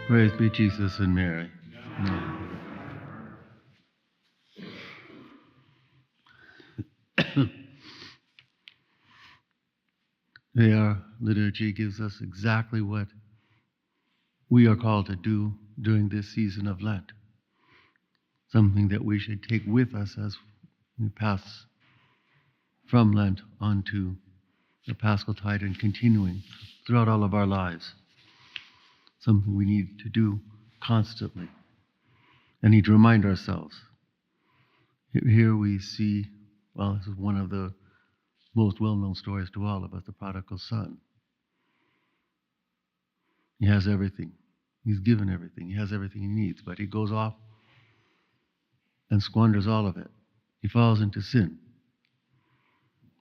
Praise be Jesus and Mary. Today our liturgy gives us exactly what we are called to do during this season of Lent. Something that we should take with us as we pass from Lent onto the Paschal Tide and continuing throughout all of our lives. Something we need to do constantly and need to remind ourselves. Here we see, well, this is one of the most well-known stories to all of us, the prodigal son. He has everything. He's given everything. He has everything he needs, but he goes off and squanders all of it. He falls into sin,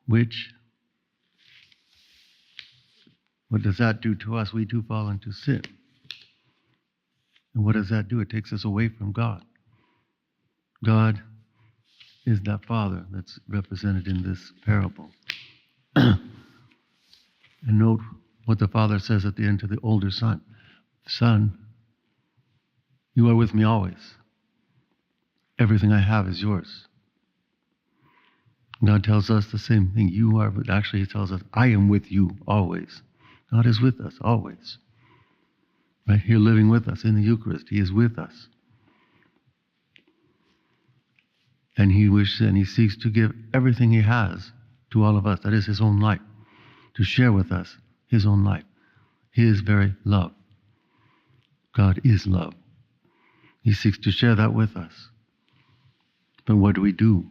which, what does that do to us? We too fall into sin. And what does that do? It takes us away from God. God is that Father that's represented in this parable. And note what the Father says at the end to the older son. Son, you are with me always. Everything I have is yours. God tells us the same thing. You are, but actually he tells us, I am with you always. God is with us always. Right here living with us in the Eucharist. He is with us. And he wishes and he seeks to give everything he has to all of us. That is his own life. To share with us his own life. His very love. God is love. He seeks to share that with us. But what do?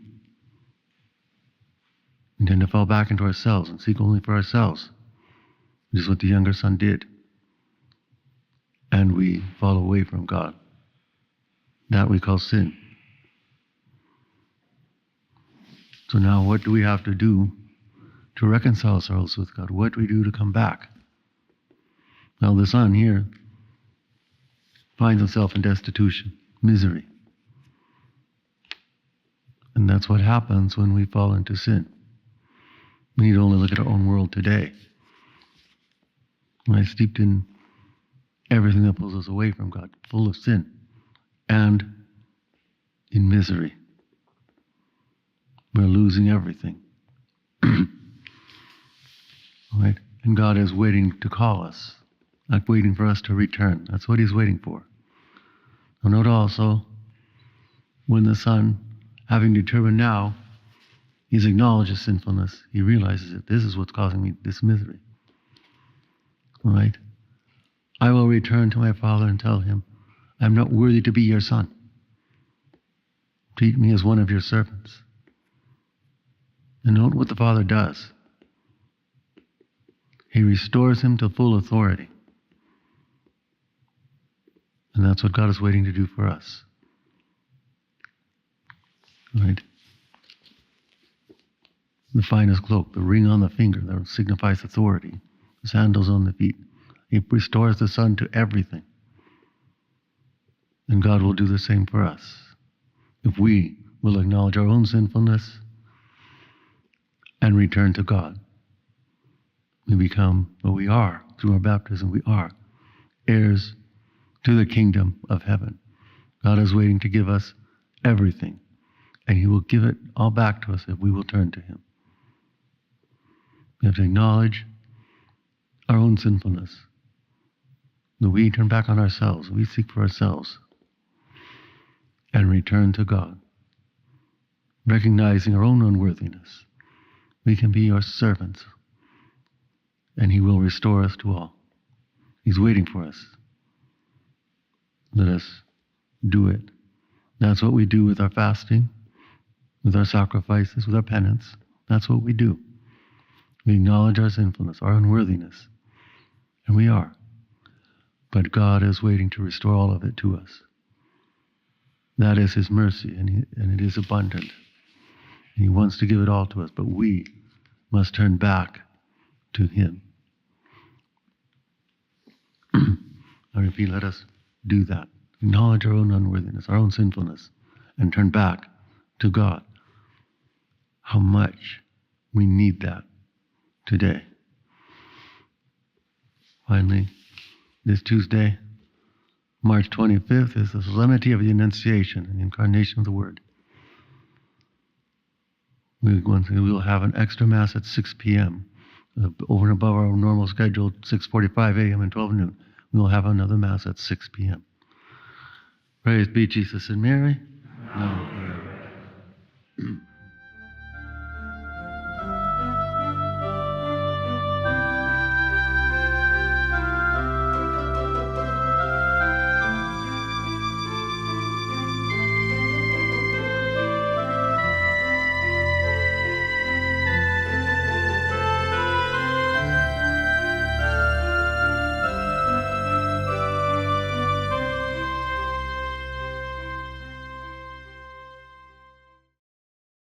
We tend to fall back into ourselves and seek only for ourselves. Which is what the younger son did. And we fall away from God. That we call sin. So now what do we have to do to reconcile ourselves with God? What do we do to come back? Well, the son here finds himself in destitution, misery. And that's what happens when we fall into sin. We need to only look at our own world today. When I steeped in everything that pulls us away from God, full of sin and in misery. We're losing everything. Right? And God is waiting to call us, not waiting for us to return. That's what he's waiting for. Now note also, when the son, having determined now, he's acknowledged his sinfulness, he realizes that this is what's causing me this misery. All right? I will return to my father and tell him, I'm not worthy to be your son. Treat me as one of your servants. And note what the Father does. He restores him to full authority. And that's what God is waiting to do for us. Right? The finest cloak, the ring on the finger that signifies authority, the sandals on the feet. He restores the son to everything. And God will do the same for us. If we will acknowledge our own sinfulness and return to God. We become what we are. Through our baptism, we are heirs to the kingdom of heaven. God is waiting to give us everything. And he will give it all back to us if we will turn to him. We have to acknowledge our own sinfulness. That we turn back on ourselves. We seek for ourselves. And return to God. Recognizing our own unworthiness. We can be your servants. And he will restore us to all. He's waiting for us. Let us do it. That's what we do with our fasting, with our sacrifices, with our penance. That's what we do. We acknowledge our sinfulness, our unworthiness. And we are. But God is waiting to restore all of it to us. That is his mercy, and it is abundant. And he wants to give it all to us, but we must turn back to him. I repeat, let us do that. Acknowledge our own unworthiness, our own sinfulness, and turn back to God. How much we need that today. Finally, this Tuesday, March 25th is the Solemnity of the Annunciation and the Incarnation of the Word. We'll have an extra Mass at 6 p.m. Over and above our normal schedule, 6:45 a.m. and 12 noon. We'll have another Mass at 6 p.m. Praise be Jesus and Mary. Now and forever.